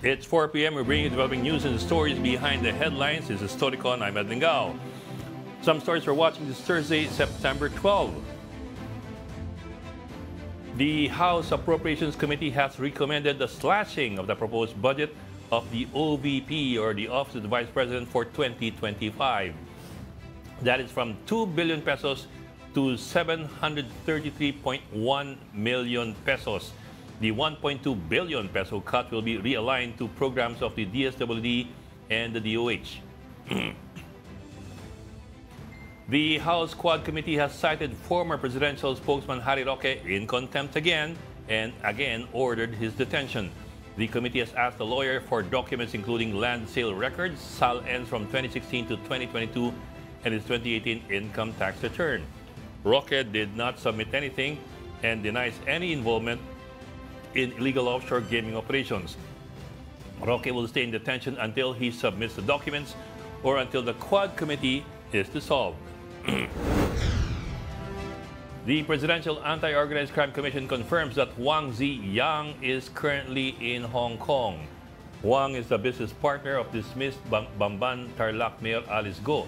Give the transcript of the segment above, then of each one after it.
It's 4 p.m. We're bringing you developing news and stories behind the headlines. This is Storycon. I'm Ed Lingao. Some stories we're watching this Thursday, September 12. The House Appropriations Committee has recommended the slashing of the proposed budget of the OVP, or the Office of the Vice President, for 2025. That is from 2 billion pesos to 733.1 million pesos. The 1.2 billion peso cut will be realigned to programs of the DSWD and the DOH. The House Quad Committee has cited former presidential spokesman Harry Roque in contempt again and again ordered his detention. The committee has asked the lawyer for documents including land sale records, SAL-Ns from 2016 to 2022, and his 2018 income tax return. Roque did not submit anything and denies any involvement in illegal offshore gaming operations. Roque will stay in detention until he submits the documents or until the Quad Committee is dissolved. The Presidential Anti-Organized Crime Commission confirms that Wang Ziyang is currently in Hong Kong. Wang is the business partner of dismissed Bamban Tarlac Mayor Alice Go.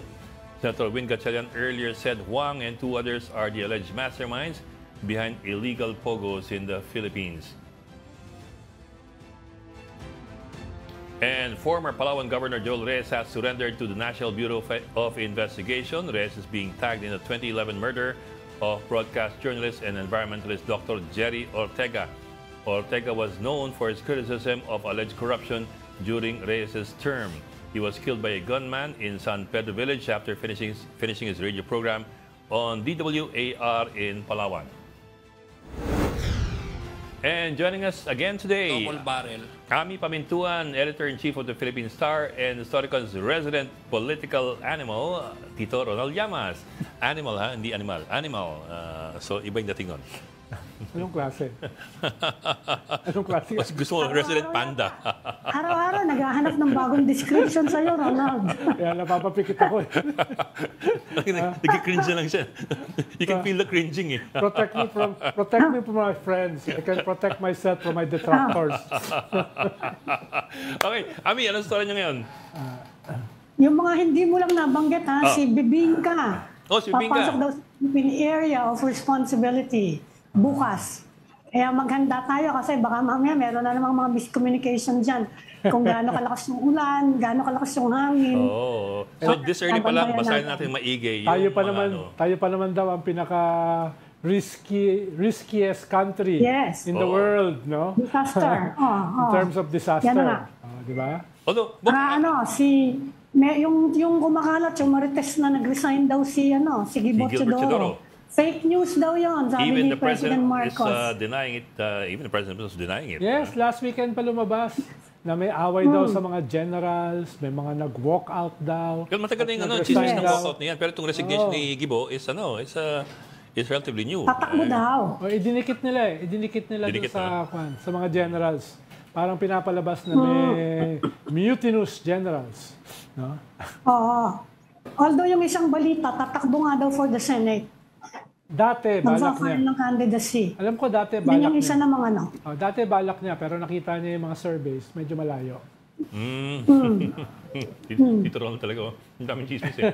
Senator Win Gatchalian earlier said Wang and two others are the alleged masterminds behind illegal pogos in the Philippines. And former Palawan Governor Joel Reyes has surrendered to the National Bureau of Investigation. Reyes is being tagged in the 2011 murder of broadcast journalist and environmentalist Dr. Jerry Ortega. Ortega was known for his criticism of alleged corruption during Reyes' term. He was killed by a gunman in San Pedro Village after finishing his radio program on DWAR in Palawan. And joining us again today, Ami Pamintuan, Editor-in-Chief of the Philippine Star and Storycon's resident political animal, Tito Ronald Llamas. Animal ha, hindi animal. Animal. So iba yung dating nun. Anong klase? Anong klase? Mas gusto mo resident panda. Araw-araw naghahanap ng bagong description sa'yo, Ronald. Kaya napapapikit ako eh. Nag-cringe na lang siya. You can feel the cringing eh. Protect me from my friends. I can protect myself from my detractors. Okay, Ami, anong story niyo ngayon? Yung mga hindi mo lang nabanggit, ha? Si Bibingka. Si Bibingka. Papasok daw sa Philippine Area of Responsibility bukas. Kaya maghanda tayo kasi baka mamaya meron na namang mga miscommunication dyan. Kung gaano kalakas yung ulan, gaano kalakas yung hangin. So this early pa lang, basahin natin maigi. Tayo pa naman daw ang pinaka riskiest country in the world, no? Disaster. In terms of disaster. Di ba? Yung kumakalat, yung Marites na nag-resign daw si Gibo Teodoro. Fake news daw yon, sabi even ni President Marcos. Is denying it. Even the President was denying it. Yes, last weekend pa lumabas na may away daw sa mga generals, may mga nag-walk out daw. Well, matagal na yung chismis ng walk out niyan, pero itong resignation ni Gibo is relatively new. Tatakbo daw. Idinikit nila dun sa mga generals. Parang pinapalabas na may mutinous generals. No? Oo. Although yung isang balita, tatakbo nga daw for the Senate. Dati, balak niya. ng candidacy. Alam ko dati, balak niya. Yun yung isa namang dati, balak niya, pero nakita niya yung mga surveys, medyo malayo. Dito ron talaga. Ang daming chismis eh.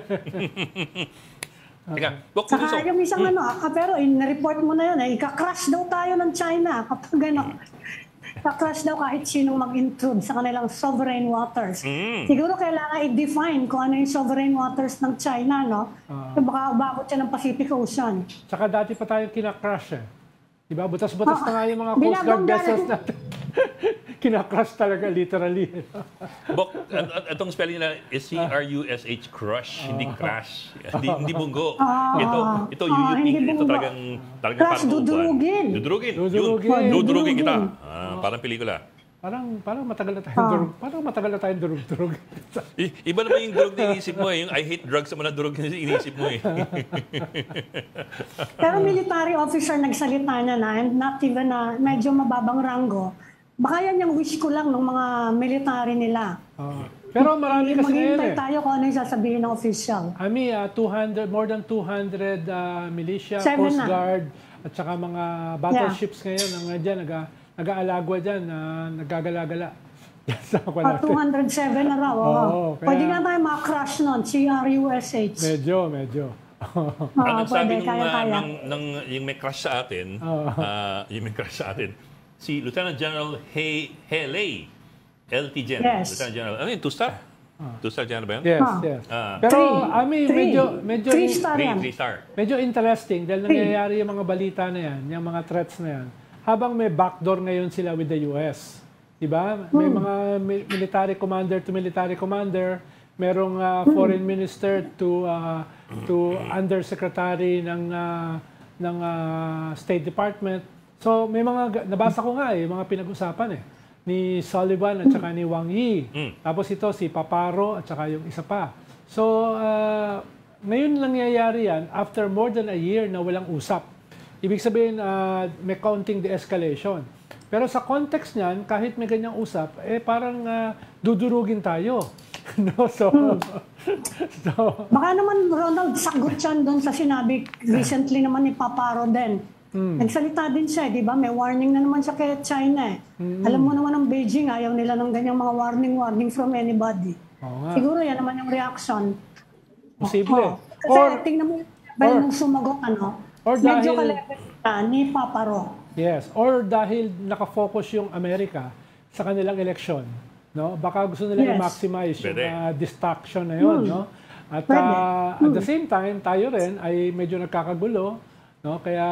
Teka, saka yung isang pero in-report mo na yun, ika-crush daw tayo ng China kapag ika-crush daw kahit sinong mag-intrude sa kanilang sovereign waters. Siguro kailangan i-define kung ano yung sovereign waters ng China, no? Baka umabot siya ng Pacific Ocean. Saka dati pa tayong kina-crush eh. Diba? Butas-butas na nga yung mga Coast Guard vessels natin. Kina-crush talaga, literally. Bok, itong spelling nila is C-R-U-S-H, crush, hindi crash. Hindi bunggo. Ito yuyuping, ito talagang crush, dudurugin. Dudurugin kita. Parang pelikula. Parang matagal na tayong durug-durug. Iba naman yung durug na inisip mo eh. Yung I hate drugs sa mga durug na inisip mo eh. Pero military officer nagsalita niya na, and not even medyo mababang ranggo. Baka yan yung wish ko lang ng mga military nila. Pero marami kasi maghihintay tayo kung ano yung sasabihin ng official. More than 200 militia, Coast Guard, at saka mga battleships ngayon ang dyan, nag-aalagwa dyan, nagagala-gala. Sa Aqua natin. 207 na raw. Oo, kaya- Pwede nga tayo makrush nun, CRUSH. Medyo. Anong sabi Pwede, kaya. ng yung may crush sa atin, si Lieutenant General Haley, LT Gen. Yes. Lieutenant General, ano yun, two-star? Two-star general ba yun? Yes, Ah. yes. Ah. Pero, Three. medyo, 3-star yan. Three-star. medyo interesting dahil nangyayari yung mga balita na yan, yung mga threats na yan, habang may backdoor ngayon sila with the US. Diba? May mga military commander to military commander, merong foreign minister to undersecretary ng State Department. So may mga nabasa ko nga mga pinag-usapan ni Sullivan at saka ni Wang Yi. Tapos ito si Paparo at saka yung isa pa. So ngayon nangyayari yan after more than a year na walang usap. Ibig sabihin may counting de-escalation. Pero sa context niyan, kahit may ganyang usap, parang dudurugin tayo. No, so Baka naman, Ronald, sagot yan doon sa sinabi recently naman ni Paparo din. Nagsalita din siya, di ba? May warning na naman siya kay China. Alam mo naman ang Beijing, ayaw nila ng ganyang mga warning from anybody. Siguro yan naman yung reaction. posible. Kasi tingnan mo, nung sumagot, or medyo dahil- kalapit ni Paparo. Yes, or dahil nakafocus yung Amerika sa kanilang eleksyon, no? Baka gusto nila Yes. i-maximize yung Pwede. distraction na yun, no? At at the same time, tayo rin ay medyo nagkakagulo, no? Kaya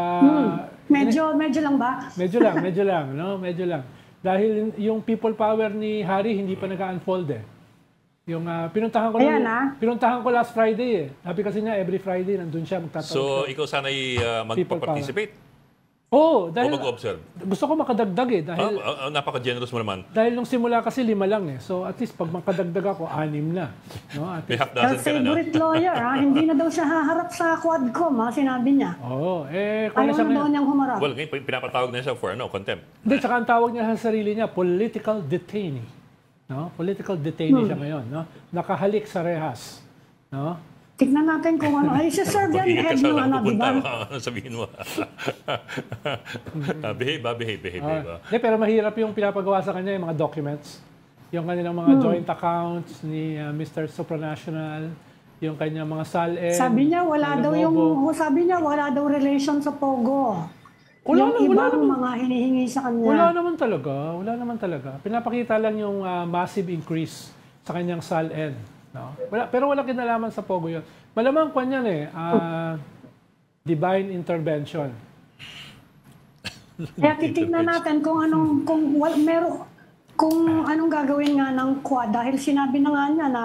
Medyo lang ba? medyo lang, no? Medyo lang. Dahil yung people power ni Harry hindi pa nag-unfold Yung pinuntahan ko last Friday Sabi kasi niya every Friday nandun siya magtatanong. So, ikaw sana'y magpa-participate Oo, o dahil mag-observe? gusto ko makadagdag dahil Napaka-generous mo naman. dahil nung simula kasi 5 lang So at least pag makadagdag ako 6 na, no? At May least, half Her dozen ka na, no? favorite lawyer, hindi na daw siya haharap sa Quadcom, sinabi niya. kung Ayaw nasa na daw niyang humarap. Well, ngayon, pinapatawag na siya for contempt. Hindi, tsaka ang tawag niya sa sarili niya, political detainee. No? Political detainee siya ngayon, no? Nakahalik sa rehas, no? Tignan natin kung ay siya-serve yan Mag-ingat head ka sa ng di pupunta. ba? Ano sabihin mo? Behave. Pero mahirap yung pinapagawa sa kanya yung mga documents. Yung kanilang mga joint accounts ni Mr. Supranational, yung kanyang mga SALN. Sabi niya wala daw relation sa Pogo. Wala Yung naman. ibang mga hinihingi sa kanya. Wala naman talaga. Pinapakita lang yung massive increase sa kanyang SALN. No? Pero wala kinalaman sa Pogo yun. Malamang kwan yan divine intervention. Kaya titignan natin kung anong gagawin nga ng Quad dahil sinabi na nga niya na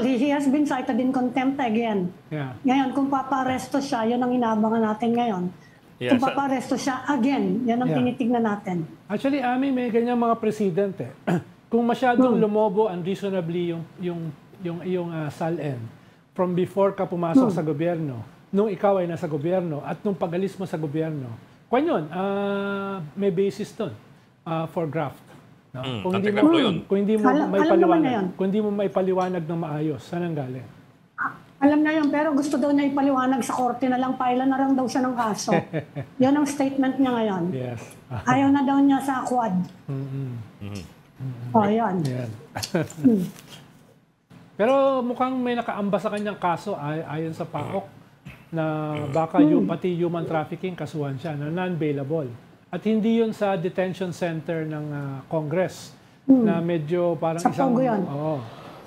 he has been cited in contempt again. Yeah. Ngayon, kung paparesto siya, yun ang inaabangan natin ngayon. Yeah, Kung paparesto siya again, yan ang tinitignan natin. Actually, may ganyan mga president Kung masyadong lumobo unreasonably yung iyong SALN from before ka pumasok sa gobyerno, nung ikaw ay nasa gobyerno at nung pag-alis mo sa gobyerno, may basis doon for graft. No? Kung hindi mo may paliwanag ng maayos, saan ang galing? Alam na yun, pero gusto daw niya ipaliwanag sa korte na lang, pailan na lang daw siya ng kaso. Yan ang statement niya ngayon. Yes. Ayaw na daw niya sa Quad. Yan. Yan. Pero mukhang may nakaamba sa kanyang kaso ayon sa PAOK na baka pati human trafficking kasuhan siya na non-bailable. At hindi yun sa detention center ng Congress na medyo parang sa Pogo yun. Oo.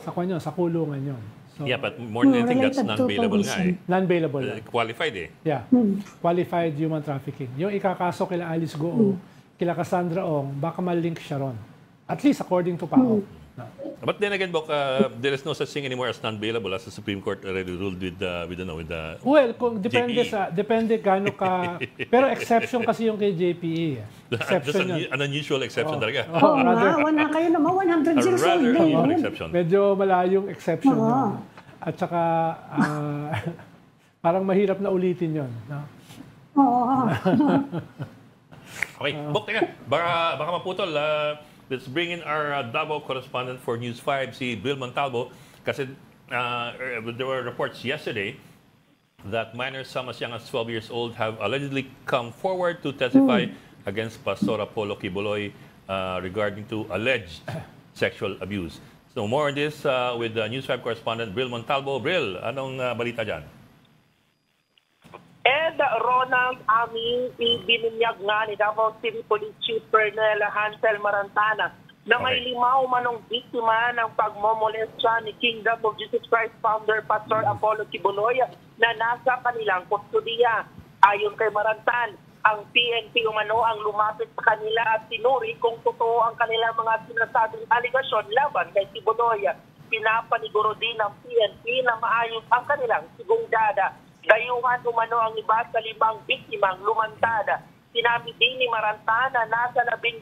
Sa kulungan yun. So, Yeah, but more than anything, that's related to non-bailable nga non-bailable. Qualified Yeah. Qualified human trafficking. Yung ikakaso kila Alice Goo, kila Cassandra Ong, baka malink siya ron. At least according to PAOK. No. But then again, Bok, there is no such thing anymore as non-bailable as the Supreme Court already ruled with the Well, kung depende JPE. Depende gaano ka pero exception kasi yung kay JPE. Just Exception yun. an unusual exception talaga. Oo nga, wala kayo naman, 100 years old Rather na unusual yun. exception. Medyo malayong exception yun. At saka parang mahirap na ulitin yun. No? Oo. Okay, Bok, teka, baka maputol. Let's bring in our Davao correspondent for News 5, si Bill Montalvo. Kasi there were reports yesterday that minors some as young as 12 years old have allegedly come forward to testify against Pastor Apollo Quiboloy regarding to alleged sexual abuse. So more on this with News 5 correspondent Bril Montalvo. Bril, anong balita dyan? And Ronald, aming ibinunyag nga ni Davao City Police Chief Colonel Hansel Marantana na may 5 umanong biktima ng pagmomolestya ni Kingdom of Jesus Christ founder Pastor Apollo Kibuloy na nasa kanilang kustudiya. Ayon kay Marantan, ang PNP umano ang lumapit sa kanila at sinuri kung totoo ang kanilang mga sinasabing aligasyon laban kay Kibuloy. Pinapaniguro din ng PNP na maayos ang kanilang sigungdada. Dayuhan umano ang iba sa 5 biktimang lumantada. Sinabi din ni Marantana na nasa 12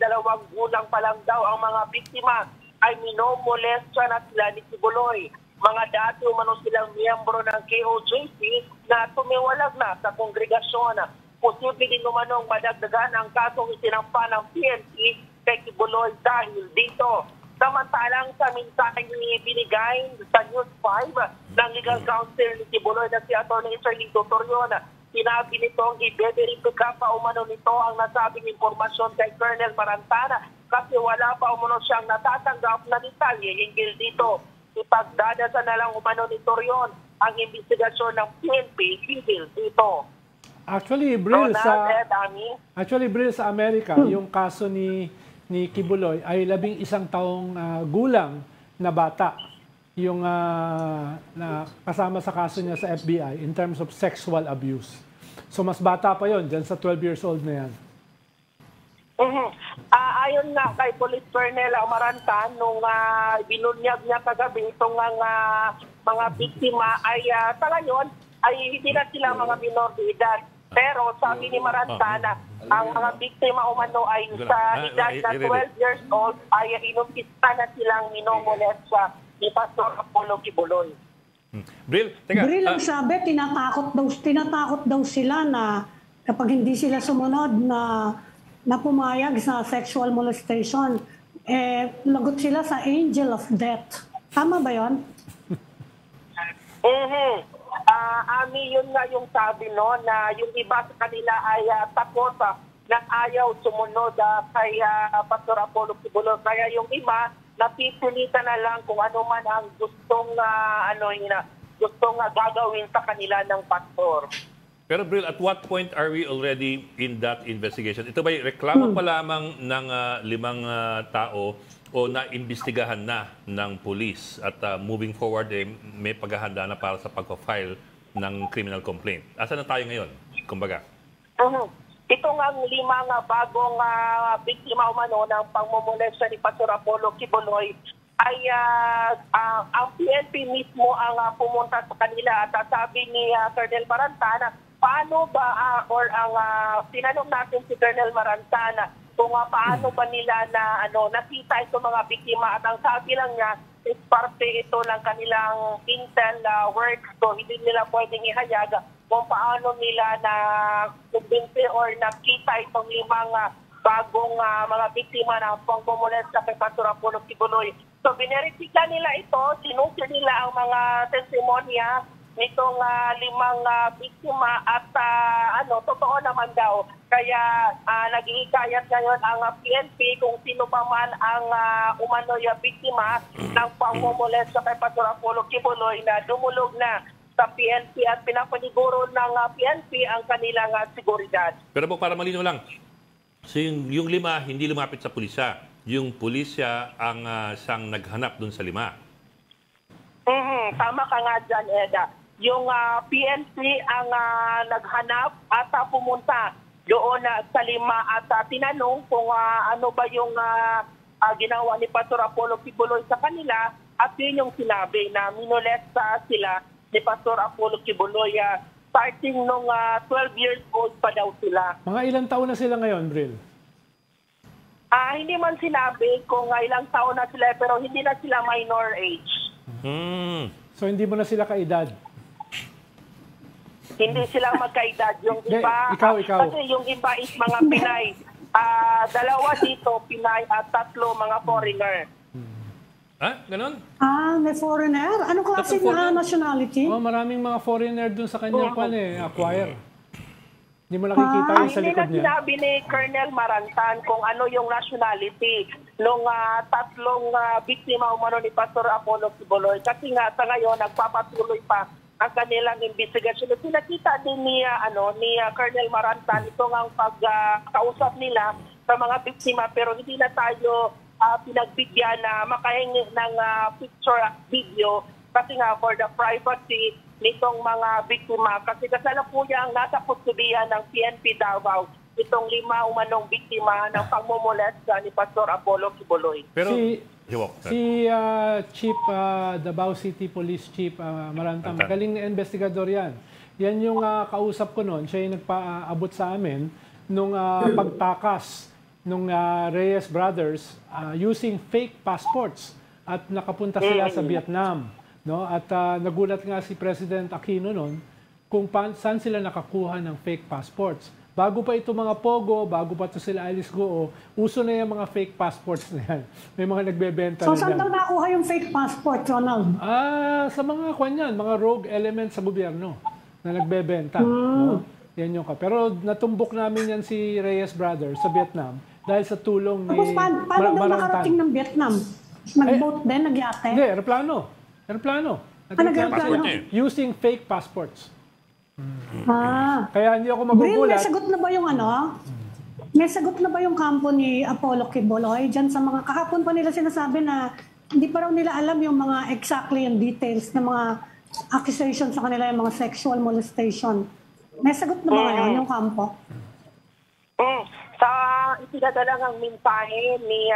gulang pa lang daw ang mga biktima ay minomolestya na sila ni Kibuloy. Mga dati umano silang miyembro ng KOJC na tumiwalag na sa kongregasyon. Posible din umanong madagdagan ang kasong isinampa ng PNP kay Kibuloy dahil dito. Samantalang sa mensaheng binigay sa News 5 ng Legal Counsel ni Kibuloy na si Atty. Charlito Torion, sinabi nitong i-verify pa umano nito ang nasabing impormasyon kay Colonel Marantana kasi wala pa umano siyang natatanggap na detalye hinggil dito. Ipagdadasa na lang umano ni Torion ang investigasyon ng PNP hinggil dito. Actually, Bril, sa Amerika, yung kaso ni Kibuloy ay 11 taong gulang na bata yung na kasama sa kaso niya sa FBI in terms of sexual abuse. So mas bata pa yon dyan sa 12 years old na yan. Ayon nga kay Police Colonel Amarantan, nung binunyag niya kagabi itong mga biktima ay sa ngayon ay hindi na sila mga minor de edad. Pero sabi ni Marantana, ang mga biktima umano ay sa edad na 12 years old ay inumpisa na silang minomolestya ni Pastor Apollo Kibuloy. Bril, teka. Bril, ang sabi, tinatakot daw sila na kapag hindi sila sumunod na pumayag sa sexual molestation, lagot sila sa angel of death. Tama ba yun? Ami, yun nga yung sabi na yung iba sa kanila ay takot na ayaw sumunod kay Pastor Apollo Kibuloy. Kaya yung iba, napipilitan na lang kung ano man ang gustong gagawin sa kanila ng pastor. Pero Bril, at what point are we already in that investigation? Ito ba reklamo pa lamang ng 5 tao o naimbestigahan na ng police at moving forward may paghahanda na para sa pagpa-file ng criminal complaint? Asa na tayo ngayon? Kumbaga. Ito nga ang 5 bagong biktima umano ng pangmomolestya ni Pastor Apollo Kibuloy ay ang PNP mismo ang pumunta sa kanila at sabi ni Colonel Marantana, paano ba tinanong natin si Colonel Marantana kung paano ba nila nakita itong mga biktima at ang sabi lang niya is parte ito ng kanilang intel work, so hindi nila pwedeng ihayag kung paano nila na kumbinsi or nakita itong 5 bagong mga biktima ng pangmomolestya kay Pastor Apollo Kibuloy. So binerifika nila ito, sinusi nila ang mga testimonya nitong 5 biktima at totoo naman daw. Kaya nag-iikayat ngayon ang PNP kung sino pa man ang umano'y biktima ng pangmomolestya kay Pastor Apollo Kibuloy na dumulog na sa PNP at pinapaniguro ng PNP ang kanilang seguridad. Pero para malinaw lang, so yung 5 hindi lumapit sa pulisya. Yung pulisya ang siyang naghanap dun sa 5. Tama ka nga dyan, Eda. Yung PNP ang naghanap at pumunta doon sa 5 at tinanong kung ano ba yung ginawa ni Pastor Apollo Kibuloy sa kanila at yun yung sinabi na minolesta sila ni Pastor Apollo Kibuloy starting nung 12 years old pa daw sila. Mga ilang taon na sila ngayon, Bril? Hindi man sinabi kung ilang taon na sila pero hindi na sila minor age. So hindi mo na sila kaedad? Hindi sila magkaedad. Yung iba, ikaw. Kasi yung iba is mga Pinay. 2 dito, Pinay at 3 mga foreigner. Ganon? May foreigner? Anong klase na nationality? Maraming mga foreigner dun sa kanyang acquire. Hindi mo nakikita yung sa Hindi likod na niya. sinabi ni Colonel Marantan kung ano yung nationality. nung tatlong biktima umano ni Pastor Apollo Kibuloy. Kasi nga sa ngayon, nagpapatuloy pa ang kanilang investigasyon. Pinakita din ni Colonel Marantan ito ang pagkausap nila sa mga biktima, pero hindi na tayo pinagbigyan na makahingi ng picture video kasi nga for the privacy nitong mga biktima. Kasi kasalukuyang nasa kustudiyan ng PNP Davao itong 5 umanong biktima ng pagmumolesta ni Pastor Apollo Kibuloy. Pero si Chief Davao City Police Chief Maranta, magaling na investigador yan. Yan yung kausap ko noon. Siya yung nagpaabot sa amin nung pagtakas nung Reyes Brothers using fake passports at nakapunta sila sa Vietnam. No? At nagulat nga si President Aquino noon kung saan sila nakakuha ng fake passports. Bago pa ito mga Pogo, bago pa ito sila Alice Goo, uso na yung mga fake passports na yan. May mga nagbebenta na So, saan daw nakuha yung fake passport, Ronald? Sa mga mga rogue elements sa gobyerno na nagbebenta. No? Yan yung Pero natumbok namin yan si Reyes Brothers sa Vietnam dahil sa tulong ni Tapos paano daw nakarating ng Vietnam? Nag-boat din, nagyate? Hindi, aeroplano. Nag-aeroplano? Using fake passports. Kaya hindi ako Bril, may magugulat. sagot na ba yung May sagot na ba yung kampo ni Apollo Kibuloy? Diyan sa mga kahapon pa nila sinasabi na hindi pa raw nila alam yung mga exactly yung details ng mga accusations sa kanila, yung mga sexual molestation. May sagot na ba ngayon yung kampo? Sa itinadalang ang mensahe ni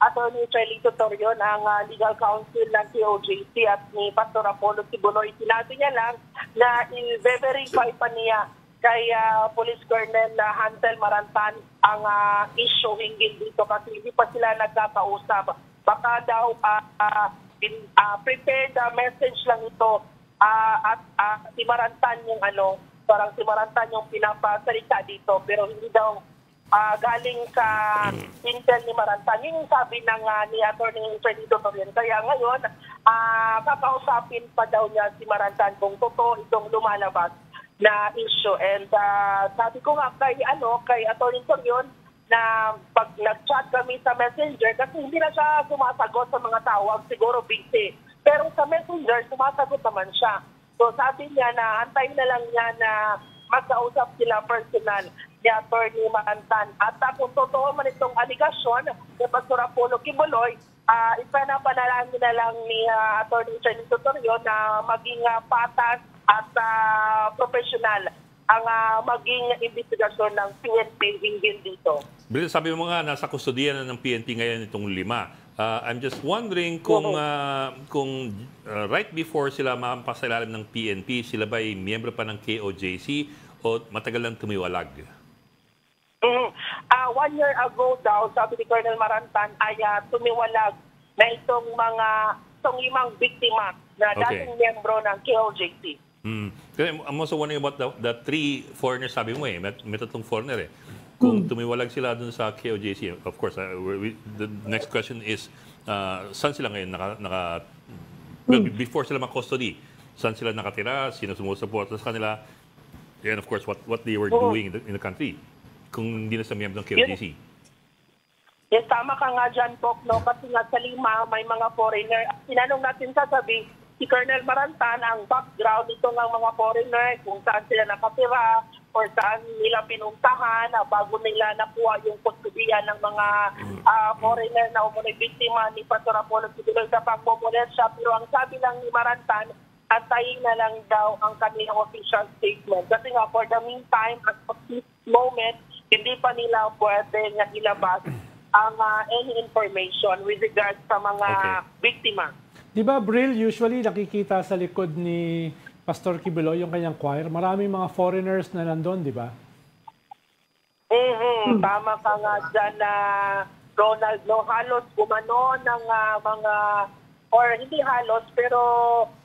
Attorney Chelito Torion, ang legal counsel ng COJC at ni Pastor Apollo Kibuloy, sinabi niya lang na i-verify pa niya kay Police Colonel Hansel Marantan ang issue hinggil dito kasi hindi pa sila nagkakausap. Baka daw prepared message lang ito at si Marantan yung parang si Marantan yung pinapasalita dito pero hindi daw galing sa intel ni Marantan. Yun yung sabi ng ni Attorney Chelito Torion. Kaya ngayon, kakausapin pa daw niya si Marantan kung totoo itong lumalabas na issue. And sabi ko nga kay Attorney Torion na pag nag-chat kami sa Messenger, kasi hindi na siya sumasagot sa mga tawag, siguro busy. Pero sa Messenger, sumasagot naman siya. So sabi niya na antayin na lang niya na magkausap sila personal ni Attorney Marantan. At kung totoo man itong aligasyon ni Pastor Apollo Kibuloy, ipanapanalangin na lang ni Attorney Chelito Torion na maging patas at professional ang maging investigasyon ng PNP hinggil dito. Bril, sabi mo nga, nasa kustodiyan na ng PNP ngayon itong 5. I'm just wondering kung right before sila mapasailalim ng PNP, sila ba ay miyembro pa ng KOJC o matagal lang tumiwalag? 1 year ago daw, sabi ni Colonel Marantan, ay tumiwalag na itong 5 biktima na dating miyembro ng KOJC. I'm also wondering about the 3 foreigners, sabi mo may 3 foreigner Kung tumiwalag sila dun sa KOJC, of course, the next question is, saan sila ngayon before sila mag-custody, saan sila nakatira, sino sumusuporta sa kanila, and of course, what they were doing in the country, kung hindi na sa miyembro ng KOJC. Yes, tama ka nga dyan, Pok, no? Kasi nga sa 5, may mga foreigner. Sinanong natin sasabi, si Colonel Marantan, ang background nito ng mga foreigner, kung saan sila nakatira, or saan nila pinuntahan, bago nila nakuha yung kustudiyan ng mga foreigner na umunay biktima ni Pastor Apollo Kibuloy sa pagmomolestya. Pero ang sabi lang ni Marantan, antayin na lang daw ang kanilang official statement. Kasi nga, for the meantime, at this moment, hindi pa nila pwede nga ilabas ang any information with regards sa mga biktima. Di ba, Bril, usually nakikita sa likod ni Pastor Kibuloy yung kanyang choir? Maraming mga foreigners na nandun, di ba? Tama ka nga dyan na Ronald, no? Halos gumano ng mga, or hindi halos, pero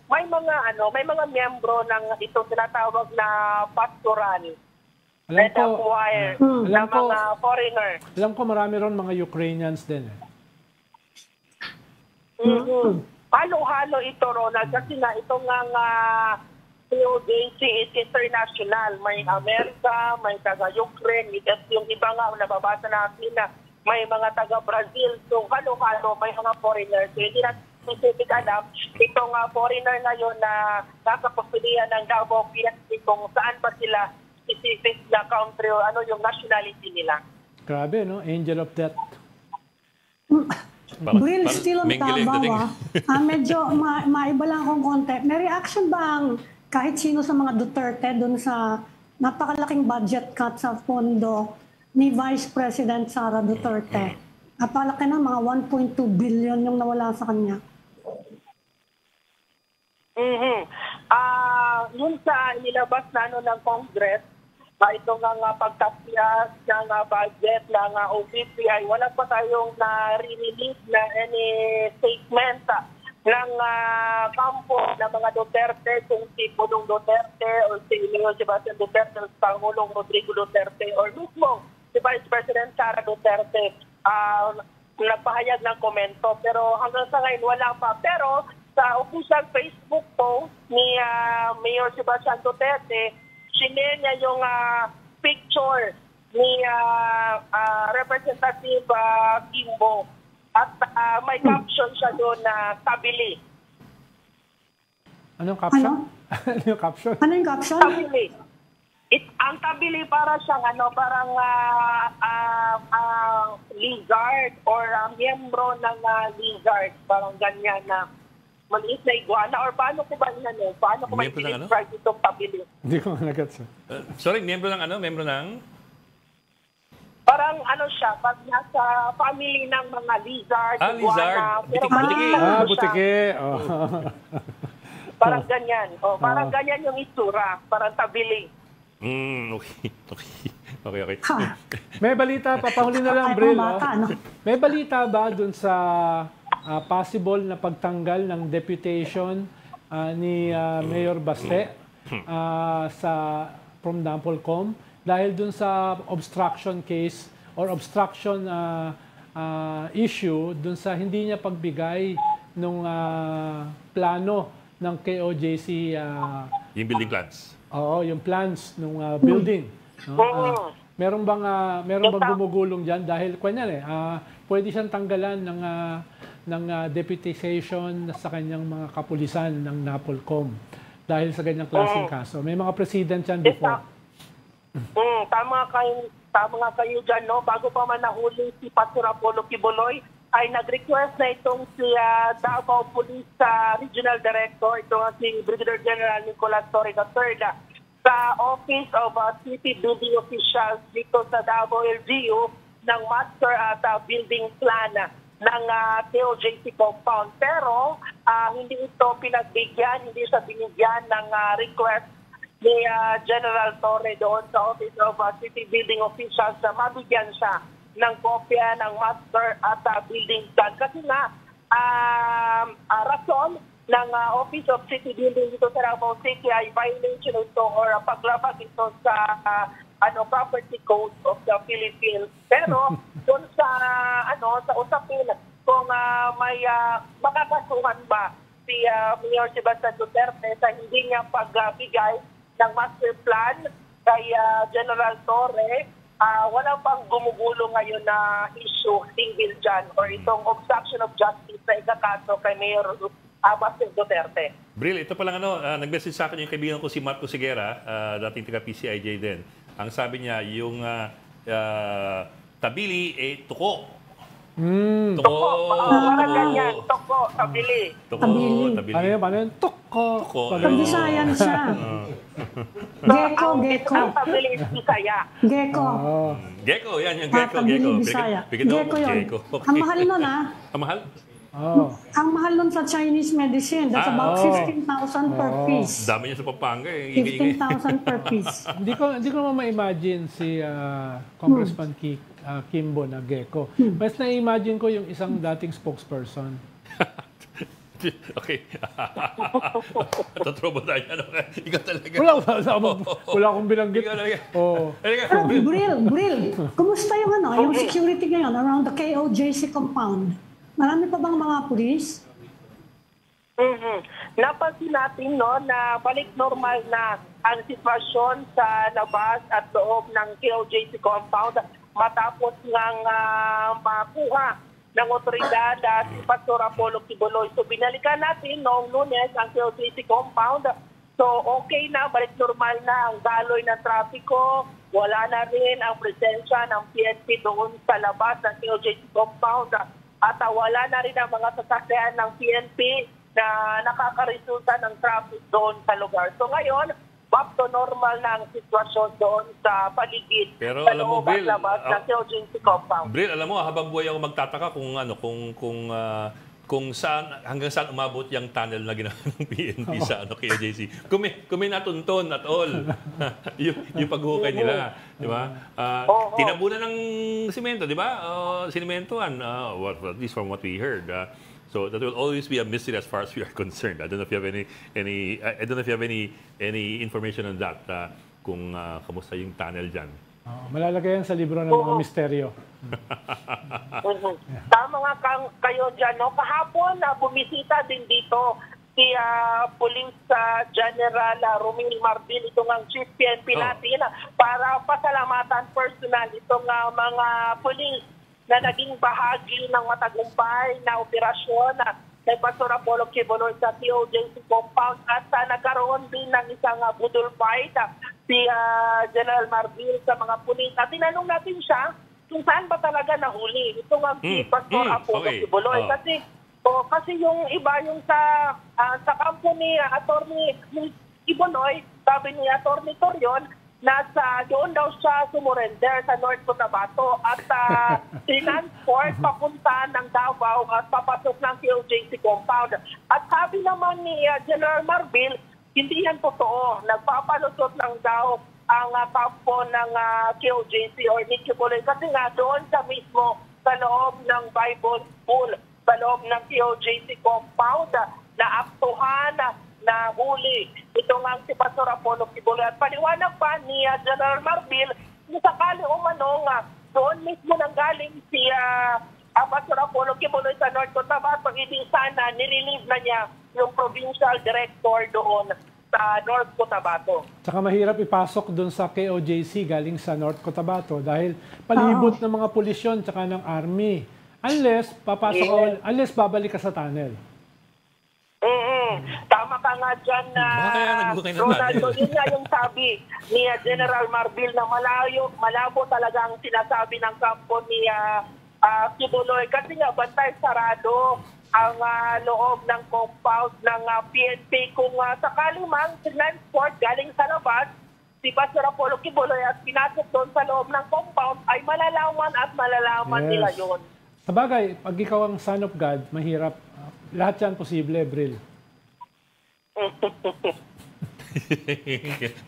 may mga miyembro ng ito tinatawag na pastoral. Alam ko, mga foreigner. Alam ko marami ron mga Ukrainians din. Halo-halo ito, Ronald, kasi nga ito nga COJC is international. May Amerika, may taga-Ukraine, yung iba nga, nababasa natin na may mga taga-Brazil. So, halo-halo, may mga foreigners. So, hindi natin specific alam itong foreigner ngayon na nakapagpilihan ng Davao PNP kung saan ba sila specific na country o ano yung nationality nila. Grabe, no? Angel of Death. Bril, still on Davao. Medyo maiba lang akong konti. May reaction ba ang kahit sino sa mga Duterte dun sa napakalaking budget cut sa pondo ni Vice President Sara Duterte? Napalaki na, mga 1.2 billion yung nawala sa kanya. Yun sa nilabas na ng Congress, ito nga pagtakyas ng budget ng OVP ay wala pa tayong na-release na any statement ng kampo ng mga Duterte, kung si Pudong Duterte o si Mayor Sebastian Duterte o si Pangulong Rodrigo Duterte o mismo si Vice President Sara Duterte nagpahayag ng komento. Pero hanggang sa ngayon wala pa. Pero sa official Facebook post ni Mayor Sebastian Duterte, sinare niya yung picture ni Representative Kimbo at may caption siya doon na tabili. Anong caption? Ano yung caption? Ano yung caption? Tabili. Ang tabili para siyang parang lizard or miyembro ng lizard. Parang ganyan na maliit na iguana or paano ko ba paano ko ba i-describe itong tabili? Hindi ko nagat siya. Sorry, miyembro ng ano? Miyembro ng? Parang siya, pag nasa family ng mga lizard, lizard. Butiki. Butiki. Oh. Parang ganyan. Parang ganyan yung itsura. Parang tabili. Okay. May balita pa, pahuli na lang, Bril. May balita ba dun sa possible na pagtanggal ng deputation ni Mayor Baste from Nampolcom dahil dun sa obstruction case or obstruction issue dun sa hindi niya pagbigay ng plano ng KOJC. Yung building plans. Oo, yung plans ng building. No? Meron bang gumugulong diyan dahil pwede siyang tanggalan ng deputization sa kanyang mga kapulisan ng Napolcom dahil sa ganyang klaseng kaso. May mga president yan before. Tama kayo dyan, no? Bago pa man nahuli si Pastor Apollo Kibuloy, ay nag-request na itong si Davao Police Regional Director, itong si Brigadier General Nicolas Torre III, sa Office of City Building Officials dito sa Davao LGU ng Master at Building Plan ng KOJC compound. Pero hindi ito pinagbigyan, hindi siya binigyan ng request ni General Torre doon sa Office of City Building Officials na mabigyan siya ng kopya ng Master at Building Plan. Kasi nga, rason ng Office of City Building dito sa Davao City ay violation ito or paglabag ito sa Property Code of the Philippines. Pero doon sa usapin kung may makakasuhan ba si Mayor Sebastian Duterte sa hindi niya pagbigay ng master plan kay General Torre, wala pang gumugulo ngayon na issue tingil dyan or itong obstruction of justice na ikakaso kay Mayor Baste Duterte. Bril, ito palang nag-message sa akin yung kaibigan ko si Marco Sigera, dating taga-PCIJ din. Ang sabi niya, yung tabili, tuko. Tuko. Parang ganyan. Tuko, tabili. Tuko, tabili. Ano yun? Tuko. Pag-Bisayan siya. Gecko. Ang tabili is Bisaya. Gecko. Gecko, yan yung Gecko. Tabili Bisaya. Gecko yun. Ang mahal nun Ang mahal? Ang mahal nun sa Chinese medicine. That's about 15,000 per piece. Dami niya sa Pampanga 15,000 per piece. Hindi ko naman ma-imagine si Congressman Kimbo na Gecko. Mas na-imagine ko yung isang dating spokesperson. Okay. Tatrobo tayo. Ikaw talaga. Wala akong binanggit. Bril, kumusta yung security ngayon around the KOJC compound? Marami pa bang mga pulis? Napansin natin na balik normal na ang sitwasyon sa labas at loob ng KOJC compound. matapos ngang makuha ng otoridad si Pastor Apollo Kibuloy. So binalikan natin noong Lunes ang COJC compound. So okay na, balik normal na ang daloy ng trapiko. Wala na rin ang presensya ng PNP doon sa labas ng COJC compound. At wala na rin ang mga sasakyan ng PNP na nakakaresulta ng traffic doon sa lugar. So ngayon, back to normal na ang sitwasyon doon sa paligid Pero sa alam mo, loob at Bill, labas ng COJC compound. Bril, alam mo, habang buhay ako magtataka kung saan, hanggang saan umabot yung tunnel na ginawa ng PNP sa KOJC. Kung may natunton at all, yung paghukay nila, di ba? Tinabunan ng simento, di ba? Sinimentoan, at least from what we heard. So that will always be a mystery as far as we are concerned. I don't know if you have I don't know if you have any information on that, kung kamusta yung tunnel dyan. Malalagay yan sa libro ng mga misteryo. Tama nga kayo dyan, no? Kahapon na bumisita din dito si Police General Romil Marbil, itong ang Chief PNP natin, para pasalamatan personal itong mga police na naging bahagi ng matagumpay na operasyon kay Pastor Apollo Kibuloy sa COJC compound at nagkaroon din ng isang budol fight si General Marbil sa mga pulis. At tinanong natin siya kung saan ba talaga nahuli itong si Pastor Apollo Kibuloy. Kasi yung iba yung sa kampo ni Attorney Kibuloy, sabi ni Attorney Torion, nasa doon daw siya sumurrender sa North Cotabato at tinransport papunta ng Davao at papasok ng COJC compound. At sabi naman ni General Marbil, hindi yan totoo. Nagpapalusot lang daw ang kampo ng KOJC or ni Kibuloy kasi nga doon sa mismo sa loob ng Bible School, sa loob ng KOJC compound na aktuhan na huli itong ang si Pastor Apollo Kibuloy. At paliwanag pa ni General Marbil, kung sakali umano nga, doon mismo nanggaling si Pastor Apollo Kibuloy sa North Cotabato, hindi sana nirelieve na niya yung provincial director doon sa North Cotabato. Tsaka mahirap ipasok doon sa KOJC galing sa North Cotabato dahil palibot ng mga pulisyon tsaka ng army. Unless babalik ka sa tunnel. Tama ka nga dyan na Ronaldo, yun nga yung sabi ni General Marbil na malabo talaga ang sinasabi ng kampo ni Kibuloy kasi nga bantay sarado ang loob ng compound ng PNP. Kung sakali mang transport galing sa labas si Pastor Apollo Kibuloy at pinasok doon sa loob ng compound ay malalaman nila yun. Sabagay, pag ikaw ang son of God, mahirap. Lahat yan posible, Bril.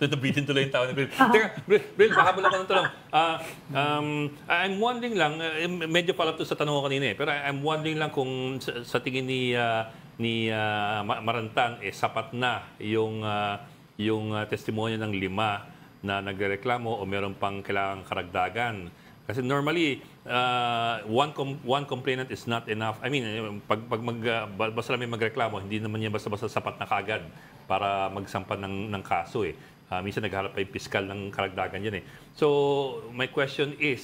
Nabitin tuloy yung tao ni Bril. Teka, Bril, pahabol ako ng tanong. I'm wondering lang, medyo pala to sa tanong ko kanina pero I'm wondering lang kung sa tingin ni Marantan, sapat na yung testimonya ng 5 na nagrereklamo o meron pang kailangang karagdagan. Kasi normally, one complainant is not enough. I mean, basta may magreklamo, hindi naman yan basta-basta sapat na kaagad para magsampan ng kaso eh. Minsan nagharap pa yung piskal ng karagdagan yan eh. So, my question is,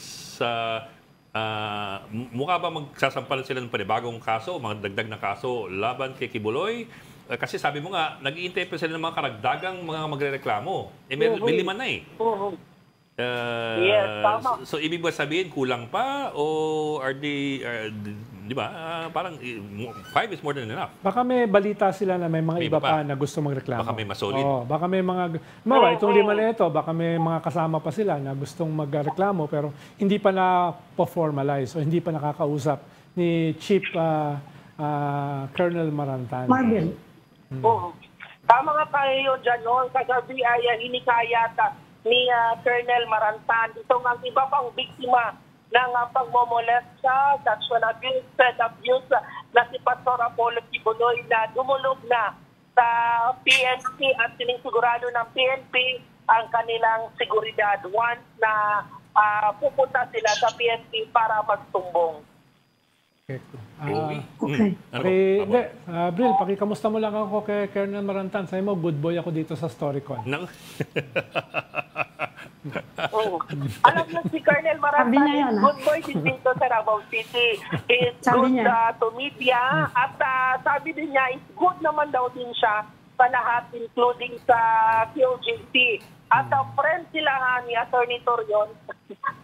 mukha ba magsasampalan sila ng panibagong kaso, mga dagdag na kaso laban kay Kibuloy? Kasi sabi mo nga, nag-iintay pa sila ng mga karagdagang mga magrereklamo. May 5 na eh. Yes, tama. So, ibig ba sabihin, kulang pa? O are they, di ba, parang 5 is more than enough. Baka may balita sila na may mga iba pa na gusto magreklamo. Baka may masolid. Baka may mga, itong 5 na ito, baka may mga kasama pa sila na gustong magreklamo pero hindi pa na-formalize o hindi pa nakakausap ni Chief Colonel Marantan. Marbil. Tama nga kayo dyan, no? Kagabi ay hinikayata ni Colonel Marantan. Ito nga iba pang biktima ng pagmomolesta, sexual abuse, child abuse na si Pastor Apollo Kibuloy na dumulog na sa PNP at sinisigurado ng PNP ang kanilang seguridad once na pupunta sila sa PNP para magtumbong. Okay. Bril, pakikamusta mo lang ako kay Colonel Marantan. Sabi mo, good boy ako dito sa StoryCon. Oo. Alam mo si Colonel Sabi niya Maranta, yun, good boy din dito sa Davao City. Is Sabi good niya. to media. At sabi din niya, is good naman daw din siya sa lahat, including sa QJC. At friend sila ni Atty. Torion.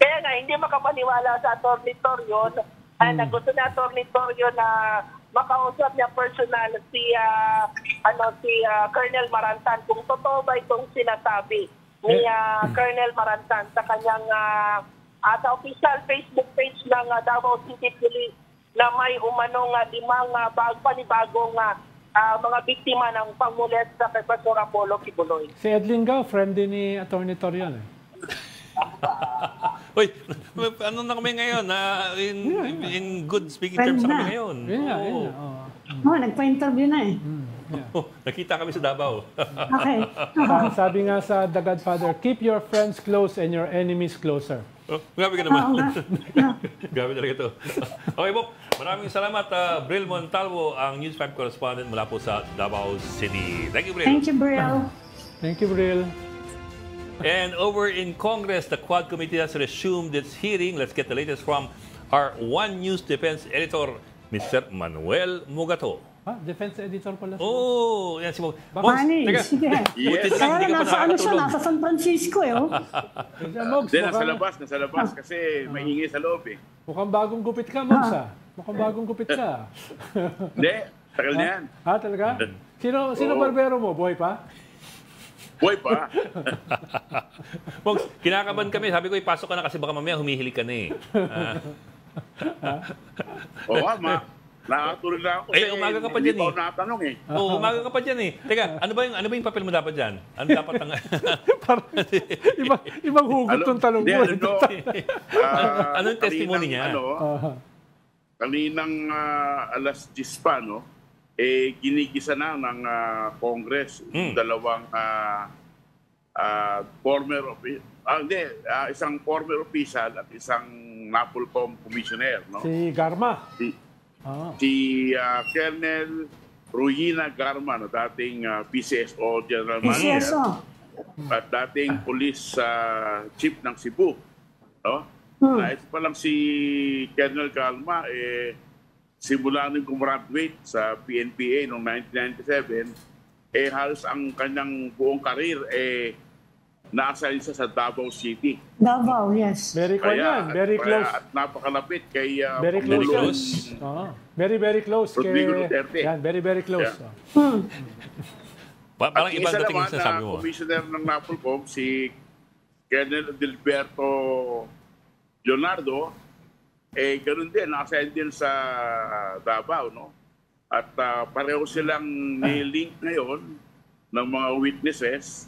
Kaya nga, hindi makapaniwala sa Atty. Torion. Na gusto ni Atty. Torion na makausap niya personal si Colonel Marantan kung totoo ba itong sinasabi ni Colonel Marantan sa kanyang sa official Facebook page ng Davao City Police na may umanong 5 panibagong mga biktima ng pangmolest sa kay Pastor Apollo Kibuloy. Si Edlin Gao, friend din ni Atty. Torion. Uy, ano na kami ngayon? In good speaking terms na kami ngayon. Nagpa-interview na eh. Nakita kami sa Davao. Okay. Sabi nga sa The Godfather, keep your friends close and your enemies closer. Grabe ka naman. Grabe talaga ito. Okay po, maraming salamat. Bril Montalvo, ang News 5 correspondent mula po sa Davao City. Thank you, Bril. Thank you, Brielle. Thank you, Bril. And over in Congress, the Quad Committee has resumed its hearing. Let's get the latest from our One News Defense Editor, Mr. Manuel Mugato. Defense editor pala. Oh, yan si Mogs. Manny, sige. Buti na lang, Kaya hindi ka pa nasa ano siya, nakakatulog. nasa San Francisco eh. Oh. Mogs, Hindi, nasa labas kasi may hingi sa loob eh. mukhang bagong gupit ka, Mogs. Mukhang bagong gupit ka. Hindi, tagal na yan. Talaga? Sino barbero mo? Boy pa? Boy pa. Mogs, kinakabahan kami. Sabi ko, ipasok ka na kasi baka mamaya humihili ka na eh. Oo, nakatulog na ako. Umaga ka pa dyan Hindi eh. pa ako nakatanong eh. Oo, umaga ka pa dyan eh. Teka, ano ba yung papel mo dapat dyan? Ano dapat ang... Ibang hugot ng talong mo. Ano yung testimony niya? Kaninang alas 10 pa, no? Ginigisa na ng Congress yung dalawang isang former official at isang NAPOLCOM commissioner, no? Si Garma. Si Colonel Ruina Garma, no, dating PCSO General Manager at dating Police Chief ng Cebu. No? Ito pa lang si Colonel Garma, simula nung gumraduate sa PNPA noong 1997, halos ang kanyang buong karir nasa isa sa Davao City. Davao, yes. Very close. At napakalapit kay Very close. Very close. Rodrigo Duterte. Yan, very close. Parang at ibang isa dating naman yung sinasabi mo. commissioner ng NAPOLCOM, si Colonel Dilberto Leonardo, ganun din, naka-assign din sa Davao, no? At pareho silang nilink ngayon ng mga witnesses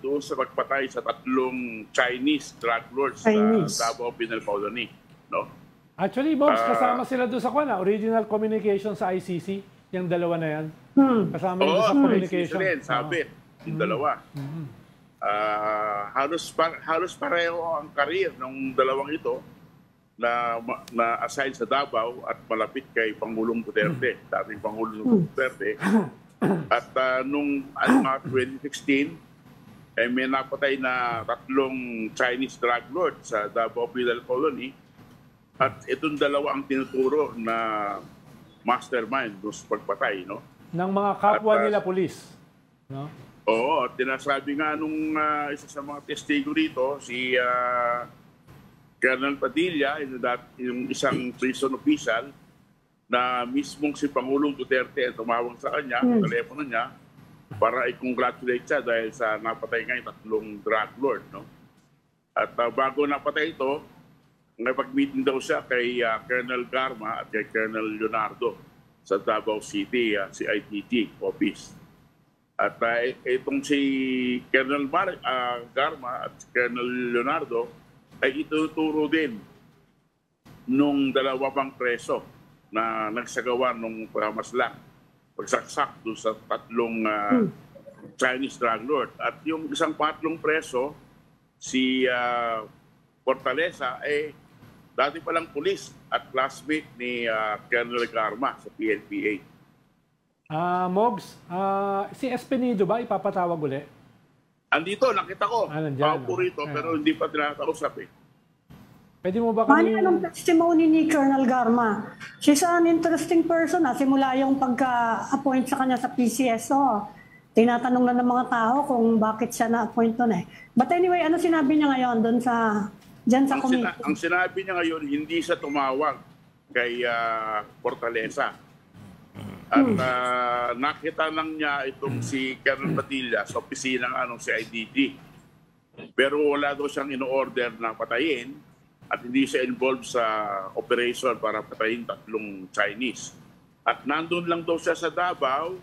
doon sa pagpatay sa 3 Chinese drug lords sa Davao Penal Colony, no? Actually, Bogs, kasama sila doon sa original communication sa ICC, yung dalawa na yan. Kasama doon sa communication. Sabit, yung dalawa. Halos pareho ang karir ng dalawang ito na assign sa Davao at malapit kay Pangulong Duterte, dating Pangulong Duterte. At nung 2016, may napatay na 3 Chinese drug lord sa Davao Penal Colony. At itong dalawa ang tinuturo na mastermind doon sa pagpatay, no? Ng mga kapwa nila pulis. No? Oo, tinasabi nga nung isa sa mga testigo rito, si Colonel Padilla, yung isang prison official, na mismong si Pangulong Duterte ang tumawag sa kanya, sa telepono niya, para i-congratulate siya dahil sa napatay nga yung 3 drug lord, no? At bago napatay ito, nakipag-meeting daw siya kay Colonel Garma at kay Colonel Leonardo sa Davao City, CITG office. At itong si Colonel Garma at si Colonel Leonardo ay ituturo din nung 2 pang preso na nagsagawa nung pamaslang pagsaksak doon sa 3 Chinese drug lord. At yung isang 4 preso, si Fortaleza, dati palang pulis at classmate ni Colonel Garma sa PNPA. Mogs, si Espinido ba ipapatawag uli? Andito, nakita ko. Nandyan. Paupo rito, pero hindi pa tinakausap eh. Pwede mo ba Mani, kami... anong testimony ni Colonel Garma? She's an interesting person. Simula yung pagka-appoint sa kanya sa PCSO. Tinatanong na ng mga tao kung bakit siya na-appoint doon eh. But anyway, ano sinabi niya ngayon doon dyan sa committee? Ang sinabi niya ngayon, hindi siya tumawag kay Fortaleza. At nakita lang niya itong si Colonel Padilla sa opisina ng CIDG. Pero wala daw siyang in-order na patayin at hindi siya involved sa operation para patayin 3 Chinese. At nandun lang daw siya sa Davao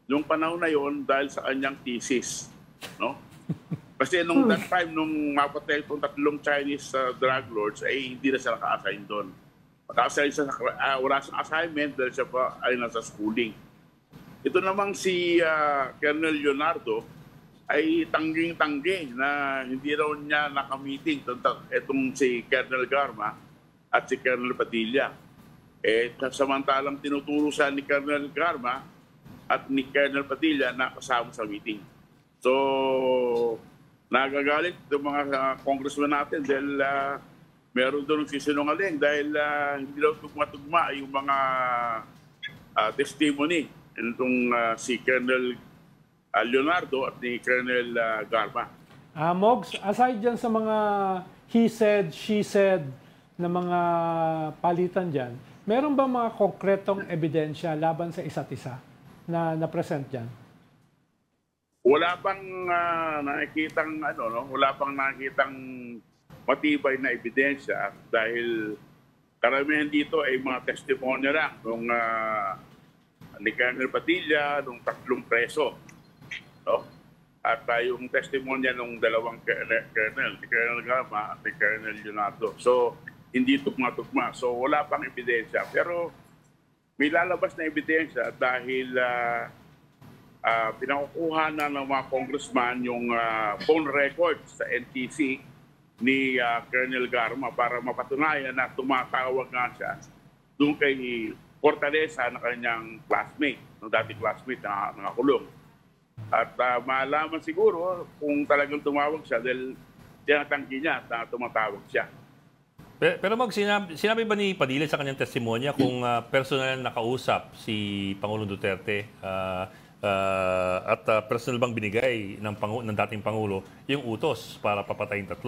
nung panahon na yon dahil sa kanyang thesis. No? Kasi nung that time, nung mapatay itong 3 Chinese drug lords, ay hindi na siya naka-assign doon. Naka-assign siya, wala siyang assignment dahil siya pa ay nasa schooling. Ito namang si Colonel Leonardo ay tangging-tanggi na hindi raw niya nakamiting itong si Colonel Garma at si Colonel Padilla. Samantalang tinuturo siya ni Colonel Garma at ni Colonel Padilla na kasama sa meeting. So, nagagalit yung mga congressman natin dahil meron doon sisinungaling dahil hindi daw tugma-tugma yung mga testimony nitong si Colonel Leonardo at ni Colonel Garma. Mogs, aside dyan sa mga he said, she said na mga palitan dyan, meron ba mga konkretong ebidensya laban sa isa't isa na present dyan? Wala pang nakikitang wala pang nakikitang matibay na ebidensya dahil karamihan dito ay mga testimonya lang nung ni Colonel Padilla, nung 3 preso. No? At yung testimonya ng 2 colonel, ni Colonel Garma at ni Colonel Leonardo. So, hindi tugma-tugma. So, wala pang ebidensya. Pero may lalabas na ebidensya dahil pinakukuha na ng mga congressman yung phone records sa NTC ni Colonel Garma para mapatunayan na tumatawag nga siya doon kay Fortaleza na kanyang classmate, ng dating classmate na nakakulong. At malaman siguro kung talagang tumawag siya dahil tinatanggi niya na tumatawag siya. Pero sinabi ba ni Padilla sa kanyang testimonya kung personal nakausap si Pangulong Duterte at personal bang binigay ng dating Pangulo yung utos para papatayin 3?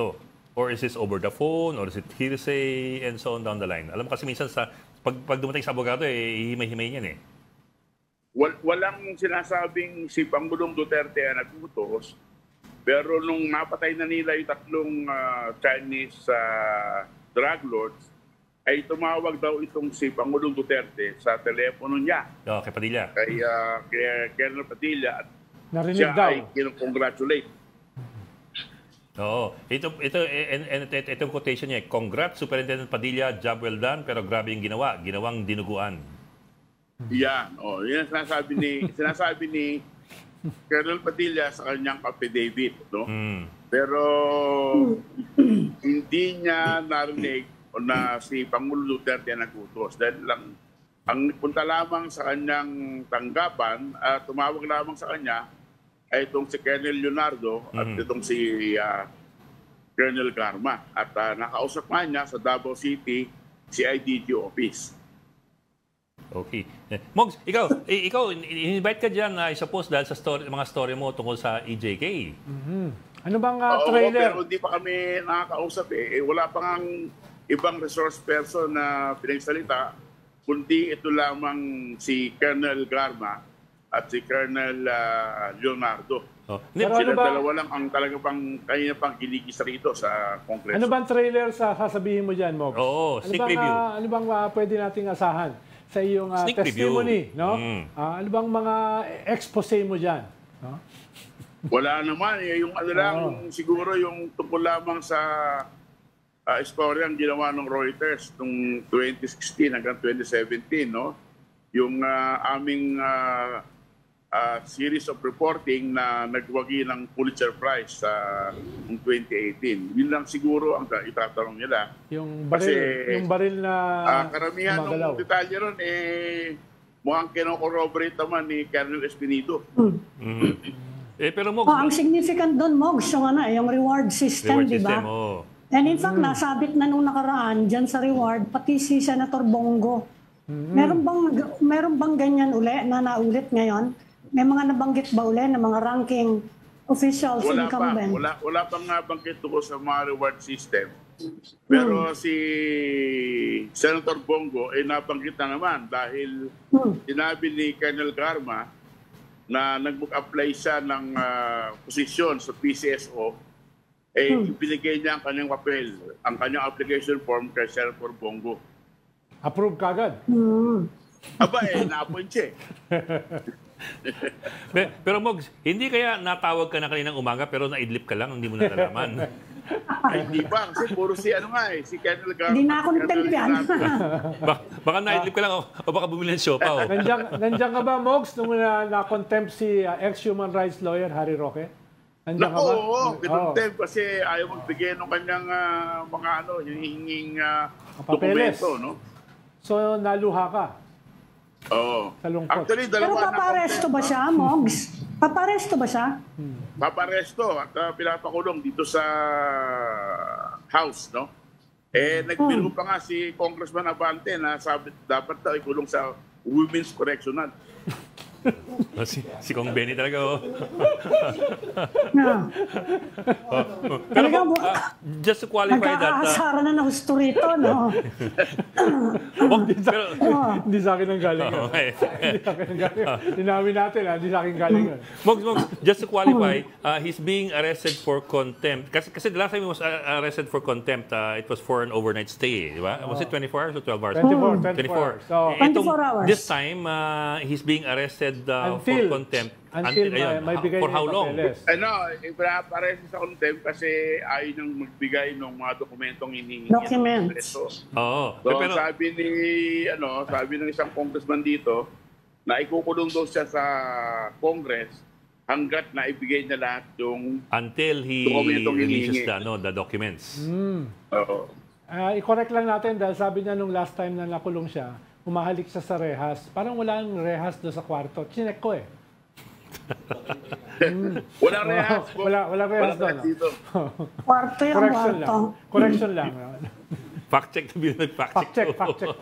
Or is this over the phone? Or is it hearsay? And so on down the line. Alam mo kasi minsan pag dumating sa abogado, hihimay-himay niyan eh. Walang sinasabing si Pangulong Duterte ang nagutos, pero nung napatay na nila yung 3 Chinese drug lords, ay tumawag daw itong si Pangulong Duterte sa telepono niya. Kay Padilla. Kay Colonel Padilla at Narinig siya daw. ay kinocongratulate. Oo. Itong quotation niya, "Congrats, Superintendent Padilla, job well done, pero grabe yung ginawang dinuguan." Yan. Yan sinasabi ni Colonel Padilla sa kanyang affidavit, no? Pero hindi niya narinig na si Pangulo Duterte ang nagutos. Dahil lang, ang punta lamang sa kanyang tanggapan, tumawag lamang sa kanya, ay itong si Colonel Leonardo at itong si Colonel Garma. At nakausap nga niya sa Davao City CIDG office. Okay. Mogs, ikaw invite ka dyan, I suppose, dahil sa mga story mo tungkol sa EJK. Ano bang Oo, trailer? pero hindi pa kami nakakausap eh. Wala pa nga ibang resource person na pinagsalita, kundi ito lamang si Colonel Garma at si Colonel Leonardo. Pero Sila ano ba, dalawa lang ang talaga kanina pang kiligis rito sa Kongreso. ano bang trailer sa sasabihin mo dyan, Mogs? Oo, sneak preview. Ano bang pwede nating asahan sa iyong Sneak testimony? preview. No? Ano bang mga expose mo dyan? No? Wala naman. Yung ano lang, siguro yung tungkol lamang sa istorya ang ginawa ng Reuters noong 2016 hanggang 2017, no? Yung aming series of reporting na nagwagi ng Pulitzer Prize sa 2018. Yun lang siguro ang itatanong nila. Yung baril na karamihan ng detalye ron, mukhang kino-corroborate naman ni Colonel Espinido. Pero Mogs, ang significant doon, Mogs, yung reward system, reward di ba? system, oh. And in fact, nasabit na nung nakaraan dyan sa reward, pati si Senator Bongo. Meron bang ganyan uli na naulit ngayon? May mga nabanggit ba uli na mga ranking officials, incumbent? Wala pang nabanggit ko sa mga reward system. Pero si Senator Bongo nabanggit na naman dahil sinabi ni Colonel Garma na nag-apply siya ng posisyon sa PCSO, ibinigay niya ang kanyang papel, ang kanyang application form kay Senator Bongo. Approve kagad. Aba na-appoint siya. Pero Mogs, hindi kaya natawag ka na kaninang umaga pero naidlip ka lang, hindi mo nalalaman. Ay, hindi pa. Kasi puro si si Colonel Garma. Hindi na ako nagtempian. Baka naidlip ka lang o baka bumili ng siopaw. Nandiyan ka ba, Mogs, nung na-contempt si ex-human rights lawyer Harry Roque? Nandiyan ka ba? Oo, kinontempt kasi ayaw magbigay ng kanyang mga yung hihinging dokumento, no? So, naluha ka? Oo. Sa lungkot. Actually, Pero paparesto ba siya, Mogs? Paparesto ba siya? Paparesto at pinapakulong dito sa House, no? Nagbiro pa nga si Congressman Abante na sabi dapat daw ikulong sa Women's Correctional. Si Kong Benny talaga, oh. Pero just to qualify that... Nagkakahasara na na husto rito, no? Hindi sa akin ang galing. Hindi sa akin ang galing. Dinamin natin, hindi sa akin galing. Mogs, just to qualify, he's being arrested for contempt. Kasi the last time he was arrested for contempt, it was for an overnight stay, di ba? Was it 24 hours or 12 hours? 24 hours. So, 24 hours. This time, he's being arrested for contempt. Until may bigay for how long? Pinaparesto sa contempt kasi ayaw nang magbigay ng mga dokumentong hinihingi. Documents. Oo. So, sabi ng isang congressman dito na ikukulong daw siya sa Congress hanggat na ibigay niya lahat yung until he releases the documents. Oo. I-correct lang natin dahil sabi niya nung last time na nakulong siya, umahalik siya sa rehas. Parang walang rehas doon sa kwarto. Chinek ko eh. Walang rehas. Walang rehas doon. Kwarto yung kwarto. Correction lang. Fact check to be fact check. Fact check.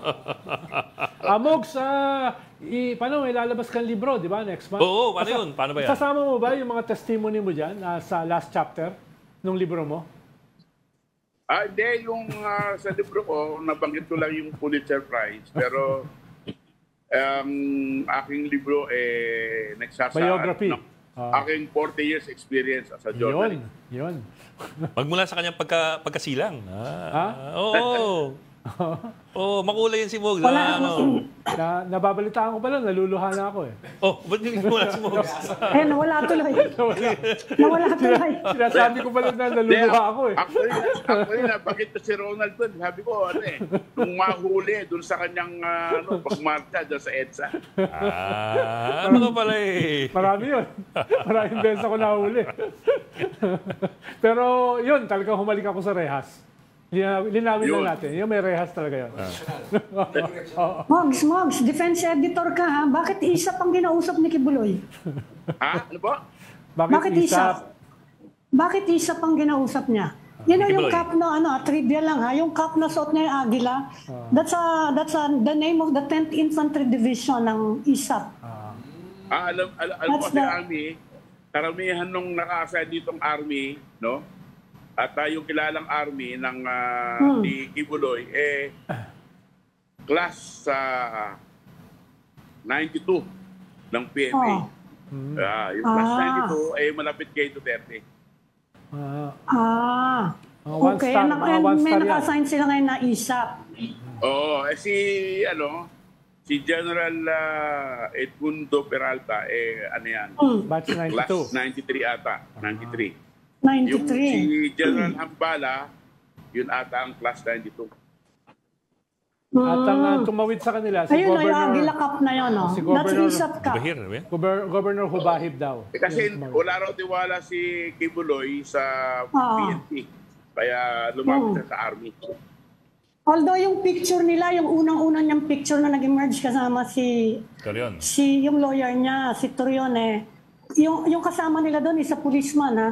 Mogs, paano ilalabas kang libro, di ba, next month? Oo, paano yun? Paano ba yan? Sasama mo ba yung mga testimony mo dyan sa last chapter ng libro mo? Hindi, yung sa libro ko, nabanggit ko lang yung Pulitzer Prize. Pero aking libro nagsasa biography. Aking 40 years experience as a journalist. Yun. Magmula sa kanyang pagkasilang. Oo. Makulay yan si Mogs. Nababalitaan ko pala, naluluha na ako eh. Ba't hindi mula si Mogs? Nawala tuloy. Nawala tuloy. Sinasabi ko pala na naluluha ako eh. Actually, napakit si Ronald doon. Sabi ko, kung mahuli doon sa kanyang pagmarcha doon sa EDSA. Ano ka pala eh? Marami yun. Maraming beses ako nahuli. Pero yun, talagang humalik ako sa rehas. Linawin lang natin. Yung may rehas talaga yun. Mogs, defense editor ka ha? Bakit isa pang ginausap ni Kibuloy? Ano ba? Bakit isa? Bakit isa pang ginausap niya? Yung cap na, trivia lang ha, yung cap na suot niya yung agila, that's the name of the 10th Infantry Division ng ISAP. Alam mo si Army, karamihan nung naka-assign ditong Army, no? At yung kilalang Army ng ni Kibuloy, class 92 ng PMA. Yung class 92 malapit kay Duterte. Okay. May naka-assign sila ngayon na ISAP. Oo. Si General Edmundo Peralta, ano yan? Batch 92. Class 93 ata. 93. 93. Yung si General Hambala, yun ata ang class 92. At ang tumawid sa kanila, si Ayun, Governor... yung Agila Cup na yun, no? Si That's ISAP Cup. Governor Hubahib daw. Kasi wala raw tiwala si Kibuloy sa PNP. Kaya lumapit sa Army. Although yung picture nila, yung unang-unang niyang picture na nag-emerge kasama yung lawyer niya, si Torion yung kasama nila doon is a policeman, ha?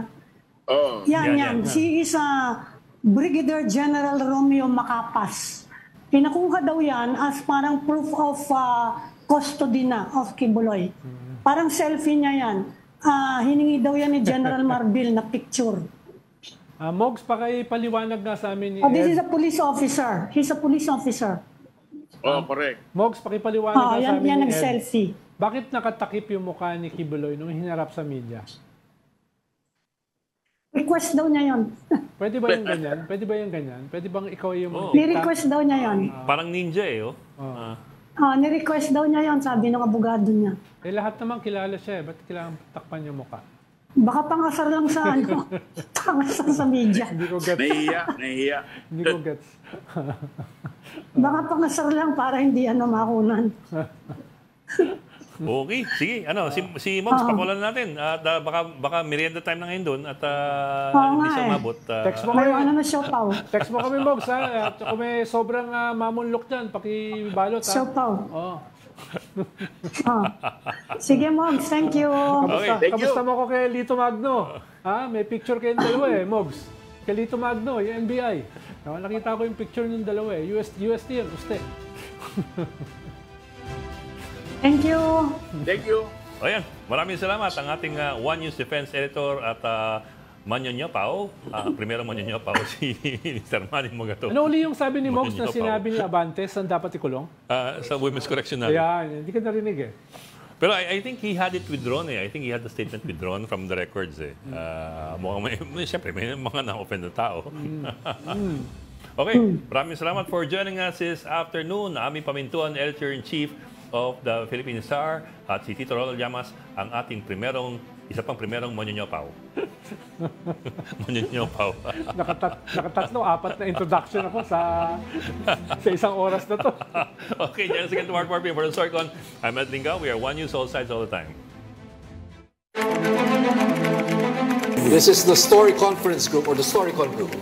Oh. Yan. She is a Brigadier General Romeo Macapas. Pinakuha daw yan as parang proof of custody na of Kibuloy. Parang selfie niya yan. Hiningi daw yan ni General Marbil na picture. Mogs, pakipaliwanag nga sa amin ni This is a police officer. He's a police officer. Oh, correct. Mogs, pakipaliwanag nga sa amin Yan ni Ed. nag-selfie. Bakit nakatakip yung mukha ni Kibuloy nung hinarap sa media? Request daw niya yon. Pwede ba yung ganyan? Pwede bang ikaw yung... Ni-request daw niya yon. Parang ninja eh, oh. Ni-request daw niya yon, sabi ng abogado niya. lahat naman kilala siya eh. Ba't kailangan takpan yung mukha? Baka pangasar lang sa pangasar sa media. Hindi ko gets. Nahihiya. Hindi ko gets. Baka pangasar lang para hindi makunan. Okay, sige. Si Mogs, pakulan natin. At baka merienda time na ngayon doon at hindi siya umabot. Text mo May kami. na siopaw. Text mo kami, Mogs, ha? At kung may sobrang mamunlok dyan, pakibalot, ha? Siopaw. Oo. Sige, Mogs. Thank you. Kamusta mo ko kay Lito Magno? Ha? May picture kayong dalawa eh, Mogs. Kay Lito Magno, yung NBI. Nakita ko yung picture ng dalawa eh. UST yan, uste. Thank you. Thank you. O yan, maraming salamat ang ating One News Defense Editor at Manyonyo Pao. Primero Manyonyo Pao, si Mr. Manny Mogato. Ano uli yung sabi ni Mogs na Manyonyo sinabi ni Abantes, saan dapat ikulong? Sa Women's Correction natin. Ayan, hindi ka narinig eh. Pero I think he had it withdrawn eh. I think he had the statement withdrawn from the records eh. Siyempre, may mga na-offend na tao. Okay, maraming salamat for joining us this afternoon. Aming pamintuan, Editor-in-Chief of the Philippine Star at si Tito Ronald Llamas, ang ating isa pang primerong Monyonyo Pao. Monyonyo Pao. Nakatatlo, 4 na introduction ako sa isang oras na to. Okay, dyan again to Mark Marpin for the Storycon. I'm Ed Lingao. We are One News, all sides, all the time. This is the Story Conference Group or the Storycon Group.